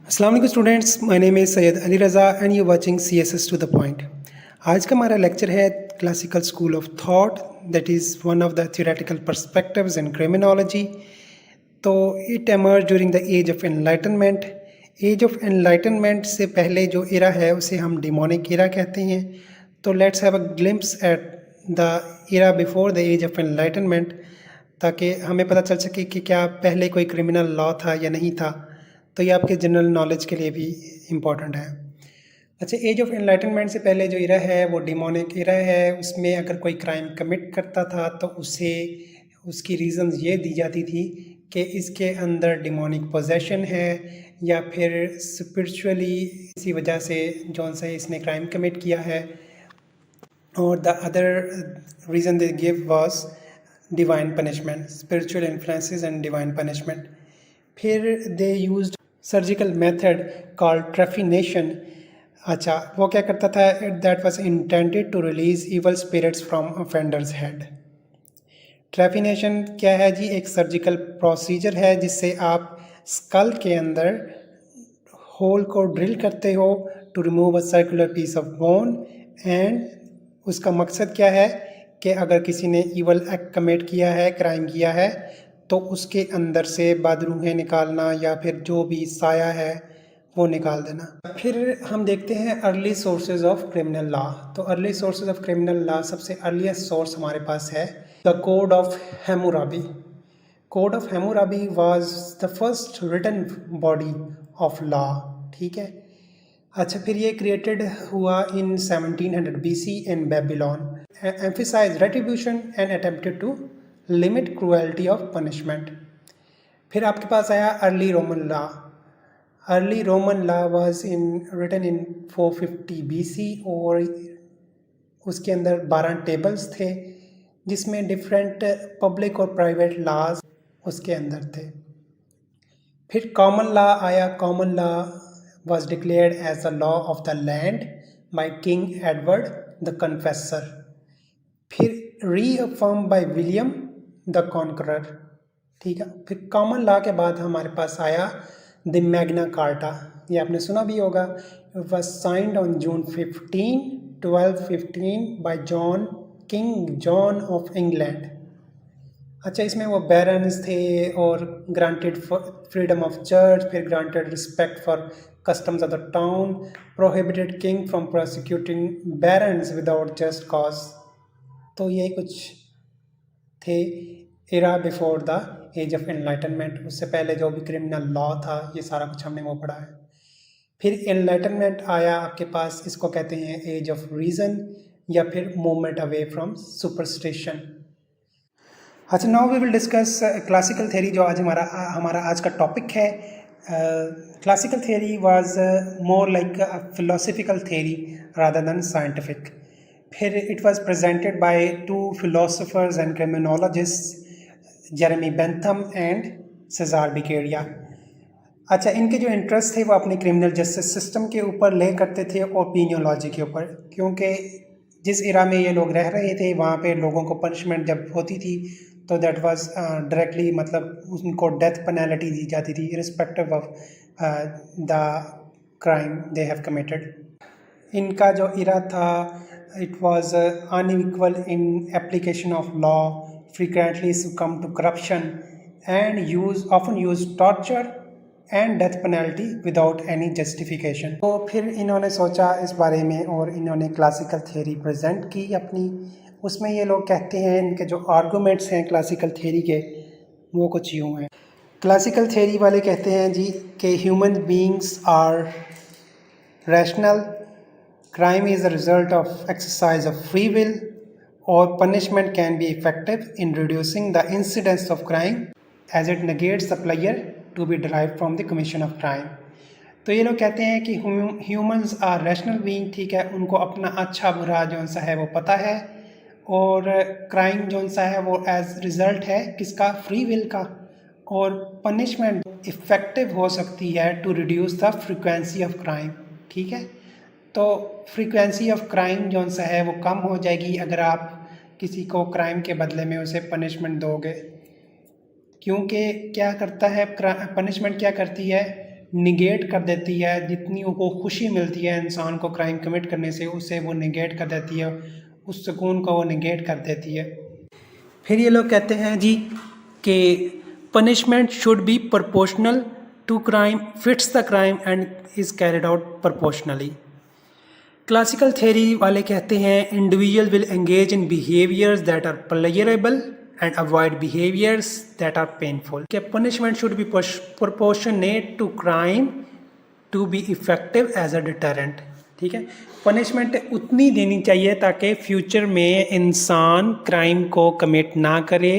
अस्सलाम वालेकुम students, my name is Syed Ali Raza and you watching CSS to the point. आज का हमारा लेक्चर है classical school of thought, that is one of the theoretical perspectives in criminology. तो it emerge during the age of enlightenment. Age of enlightenment से पहले जो era है उसे हम डिमोनिक एरा कहते हैं। तो let's have a glimpse at the era before the age of enlightenment, ताकि हमें पता चल सके कि क्या पहले कोई क्रिमिनल लॉ था या नहीं था। तो ये आपके जनरल नॉलेज के लिए भी इम्पॉर्टेंट है। अच्छा, एज ऑफ एनलाइटनमेंट से पहले जो एरा है वो डिमोनिक एरा है। उसमें अगर कोई क्राइम कमिट करता था तो उसे उसकी रीज़न्स ये दी जाती थी कि इसके अंदर डिमोनिक पोजेशन है या फिर स्पिरिचुअली इसी वजह से जौन सा इसने क्राइम कमिट किया है। और the other reason they give was divine punishment, spiritual influences and divine punishment. फिर they used surgical method called trephination. अच्छा, वो क्या करता था? That was intended to release evil spirits from offenders head. Trephination क्या है जी? एक सर्जिकल प्रोसीजर है जिससे आप स्कल के अंदर होल को ड्रिल करते हो to remove a circular piece of bone. And उसका मकसद क्या है कि अगर किसी ने इवल एक्ट कमिट किया है, क्राइम किया है, तो उसके अंदर से बदरूहें निकालना या फिर जो भी साया है वो निकाल देना। फिर हम देखते हैं early sources of criminal law. तो early sources of criminal law, सबसे अर्लीस्ट सोर्स हमारे पास है the code of Hammurabi. Code of Hammurabi was the first written body of law. ठीक है। अच्छा, फिर ये क्रिएटेड हुआ in 1700 BC in Babylon, emphasize retribution and attempted to limit cruelty of punishment. फिर आपके पास आया early Roman law. Early Roman law was written in 450 BC और उसके अंदर 12 टेबल्स थे जिसमें डिफरेंट पब्लिक और प्राइवेट लॉज उसके अंदर थे। फिर कॉमन लॉ आया। Common law was declared as the law of the land by King Edward the Confessor, फिर reaffirmed by William the Conqueror। ठीक है। फिर कॉमन लॉ के बाद हमारे पास आया द मैग्ना कार्टा। ये आपने सुना भी होगा। It was signed on June 1215 by king John of England. अच्छा, इसमें वो बैरन्स थे और ग्रांटेड फ्रीडम ऑफ चर्च, फिर granted respect for customs of the town, prohibited king from prosecuting barons without just cause. तो ये कुछ थे era before the age of enlightenment. उससे पहले जो भी क्रिमिनल लॉ था ये सारा कुछ हमने वो पढ़ा है। फिर एनलाइटनमेंट आया आपके पास, इसको कहते हैं एज ऑफ रीज़न या फिर मूवमेंट अवे फ्रॉम सुपरस्टिशन। अच्छा, now we will discuss classical theory, जो आज हमारा आज का टॉपिक है। Classical theory was more like a philosophical theory rather than scientific. फिर it was presented by two philosophers and criminologist, Jeremy Bentham and Cesare Beccaria. अच्छा, इनके जो इंटरेस्ट थे वो अपने क्रिमिनल जस्टिस सिस्टम के ऊपर ले करते थे और पीनियोलॉजी के ऊपर, क्योंकि जिस इरा में ये लोग रह रहे थे वहाँ पे लोगों को पनिशमेंट जब होती थी तो दैट वाज डायरेक्टली, मतलब उनको डेथ पेनल्टी दी जाती थी respective of the crime they have committed. इनका जो इरा था it was unequal in application of law, frequently succumb to corruption and often use torture and death penalty without any justification. तो फिर इन्होंने सोचा इस बारे में और इन्होंने क्लासिकल थ्योरी प्रेजेंट की अपनी। उसमें ये लोग कहते हैं, इनके जो आर्गूमेंट्स हैं क्लासिकल थ्योरी के वो कुछ यूँ हैं। क्लासिकल थ्योरी वाले कहते हैं जी कि human beings are rational, crime is a result of exercise of free will और punishment can be effective in reducing the incidence of crime as it negates the pleasure to be derive from the commission of crime. तो ये लोग कहते हैं कि humans are rational being, ठीक है, उनको अपना अच्छा बुरा जौन सा है वो पता है, और क्राइम जौन सा है वो एज रिज़ल्ट है किसका? फ्री विल का। और पनिशमेंट इफ़ेक्टिव हो सकती है to reduce the frequency of crime. ठीक है, तो फ्रीक्वेंसी ऑफ क्राइम जौन सा है वो कम हो जाएगी अगर आप किसी को क्राइम के बदले में उसे पनिशमेंट दोगे। क्योंकि क्या करता है पनिशमेंट, क्या करती है निगेट कर देती है, जितनी को खुशी मिलती है इंसान को क्राइम कमिट करने से, उसे वो निगेट कर देती है, उस सुकून को वो निगेट कर देती है। फिर ये लोग कहते हैं जी कि punishment should be proportional to crime, fits the crime and is carried out proportionally. Classical theory वाले कहते हैं individual will engage in behaviours that are pleasurable and avoid behaviours that are painful. कि punishment should be proportionate to crime to be effective as a deterrent. ठीक है, punishment उतनी देनी चाहिए ताकि फ्यूचर में इंसान क्राइम को कमिट ना करे,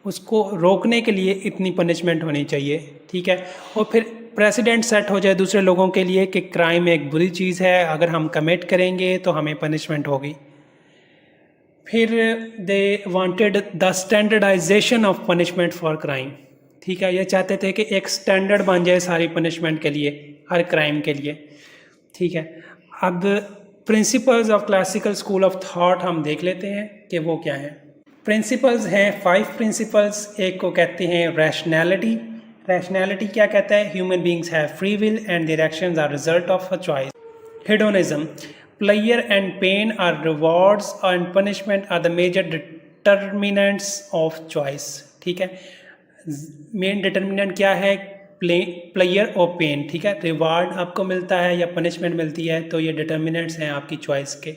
उसको रोकने के लिए इतनी पनिशमेंट होनी चाहिए। ठीक है, और फिर प्रेसिडेंट सेट हो जाए दूसरे लोगों के लिए कि क्राइम एक बुरी चीज़ है, अगर हम कमिट करेंगे तो हमें पनिशमेंट होगी। फिर they wanted the standardisation of punishment for crime. ठीक है, ये चाहते थे कि एक स्टैंडर्ड बन जाए सारी पनिशमेंट के लिए, हर क्राइम के लिए। ठीक है, अब principles of classical school of thought हम देख लेते हैं कि वो क्या है। प्रिंसिपल्स हैं 5 प्रिंसिपल्स। एक को कहते हैं रैशनैलिटी। रैशनैलिटी क्या कहता है? Human beings have free will and their actions are result of a choice. Hedonism, pleasure and pain are rewards and punishment are the major determinants of choice. ठीक है, मेन डिटर्मिनेंट क्या है? Player और pen. ठीक है, reward आपको मिलता है या पनिशमेंट मिलती है, तो ये डिटर्मिनेंट्स हैं आपकी चॉइस के।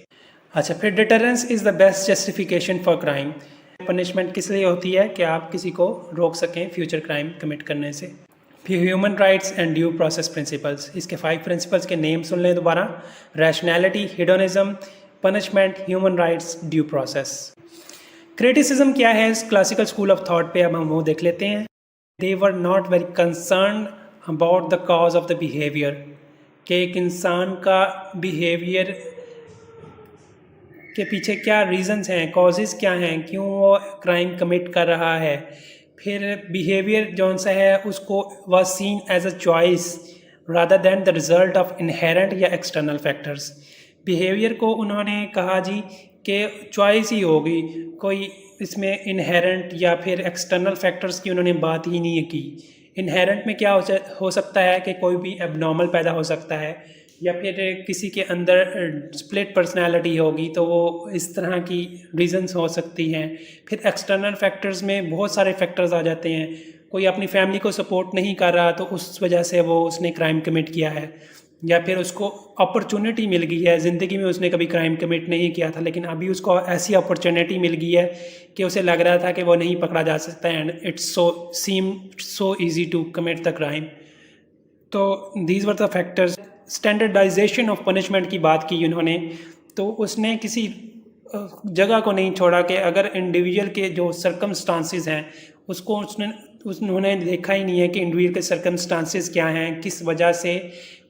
अच्छा, फिर deterrence is the best justification for crime. Punishment किस लिए होती है? कि आप किसी को रोक सकें फ्यूचर क्राइम कमिट करने से। फिर human rights and due process principles. इसके 5 प्रिंसिपल्स के नेम सुन लें दोबारा। Rationality, hedonism, punishment, human rights, due process. Criticism क्या है इस क्लासिकल स्कूल ऑफ थॉट पे, अब हम वो देख लेते हैं। They were not very concern about the cause of the behaviour. कि एक इंसान का बिहेवियर के पीछे क्या रीजंस हैं, कॉजेज़ क्या हैं, क्यों वो क्राइम कमिट कर रहा है। फिर बिहेवियर जौन सा है उसको was seen as a choice rather than the result of inherent या एक्सटर्नल फैक्टर्स। बिहेवियर को उन्होंने कहा जी कि चॉइस ही होगी, कोई इसमें इनहेरेंट या फिर एक्सटर्नल फैक्टर्स की उन्होंने बात ही नहीं की। इनहेरेंट में क्या हो सकता है कि कोई भी एबनॉर्मल पैदा हो सकता है, या फिर किसी के अंदर स्प्लिट पर्सनालिटी होगी, तो वो इस तरह की रीज़न्स हो सकती हैं। फिर एक्सटर्नल फैक्टर्स में बहुत सारे फैक्टर्स आ जाते हैं। कोई अपनी फैमिली को सपोर्ट नहीं कर रहा तो उस वजह से वो उसने क्राइम कमिट किया है, या फिर उसको अपॉर्चुनिटी मिल गई है, ज़िंदगी में उसने कभी क्राइम कमिट नहीं किया था लेकिन अभी उसको ऐसी अपॉर्चुनिटी मिल गई है कि उसे लग रहा था कि वो नहीं पकड़ा जा सकता and it's seem so easy to commit the crime. तो these were the factors. Standardization of punishment की बात की उन्होंने, तो उसने किसी जगह को नहीं छोड़ा कि अगर इंडिविजुअल के जो सर्कमस्टांसेस हैं उसको उन्होंने देखा ही नहीं है कि इंडिविजुअल के सर्कमस्टांसेस क्या हैं, किस वजह से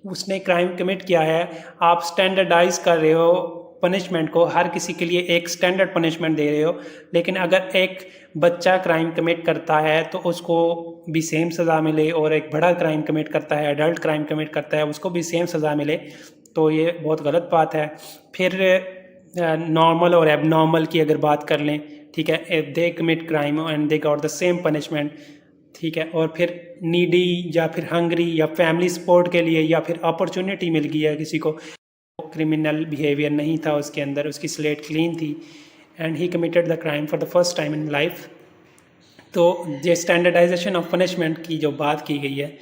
उसने क्राइम कमिट किया है। आप स्टैंडर्डाइज कर रहे हो पनिशमेंट को, हर किसी के लिए एक स्टैंडर्ड पनिशमेंट दे रहे हो, लेकिन अगर एक बच्चा क्राइम कमिट करता है तो उसको भी सेम सज़ा मिले, और एक बड़ा क्राइम कमिट करता है, एडल्ट क्राइम कमिट करता है, उसको भी सेम सज़ा मिले, तो ये बहुत गलत बात है। फिर नॉर्मल और एबनॉर्मल की अगर बात कर लें, ठीक है, if they commit crime and they got the same punishment, ठीक है, और फिर नीडी या फिर हंग्री या फैमिली सपोर्ट के लिए या फिर अपॉर्चुनिटी मिल गई है किसी को, क्रिमिनल बिहेवियर नहीं था उसके अंदर, उसकी स्लेट क्लीन थी and he committed the crime for the first time in life. तो ये स्टैंडर्डाइजेशन ऑफ पनिशमेंट की जो बात की गई है,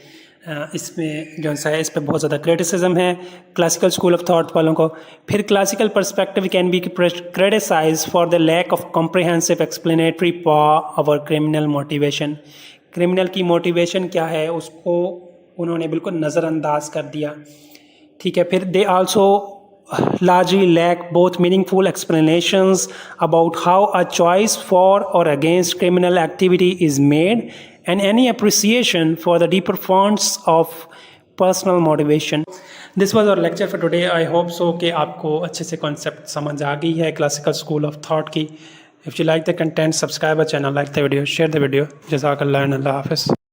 इसमें जो सा है इस पर बहुत ज़्यादा क्रिटिसिज्म है क्लासिकल स्कूल ऑफ थॉट वालों को। फिर classical perspective can be criticise for the lack of comprehensive explanatory for our criminal motivation. Criminal की मोटिवेशन क्या है उसको उन्होंने बिल्कुल नज़रअंदाज कर दिया, ठीक है। फिर they also largely lack both meaningful explanations about how a choice for or against criminal activity is made and any appreciation for the deeper forms of personal motivation. This was our lecture for today. I hope so कि आपको अच्छे से concept समझ आ गई है classical school of thought की. If you like the content, subscribe our channel, like the video, share the video. Jazakallah and Allah Hafiz.